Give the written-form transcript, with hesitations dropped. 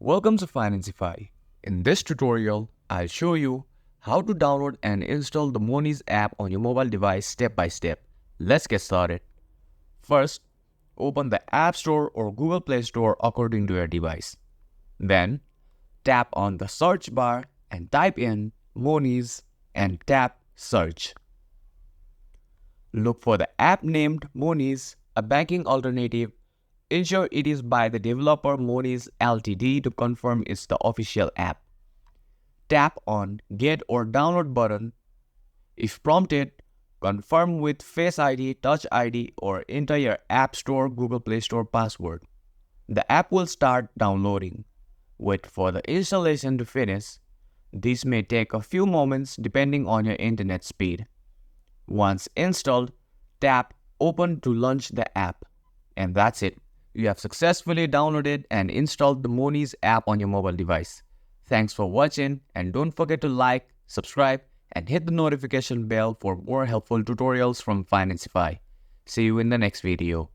Welcome to Financify. In this tutorial, I'll show you how to download and install the Monese app on your mobile device step by step. Let's get started. First, open the App Store or Google Play Store according to your device. Then, tap on the search bar and type in Monese and tap Search. Look for the app named Monese, a banking alternative. Ensure it is by the developer Monese Ltd to confirm it's the official app. Tap on Get or Download button. If prompted, confirm with Face ID, Touch ID, or enter your App Store Google Play Store password. The app will start downloading. Wait for the installation to finish. This may take a few moments depending on your internet speed. Once installed, tap Open to launch the app. And that's it. You have successfully downloaded and installed the Monese app on your mobile device. Thanks for watching, and don't forget to like, subscribe, and hit the notification bell for more helpful tutorials from Financify. See you in the next video.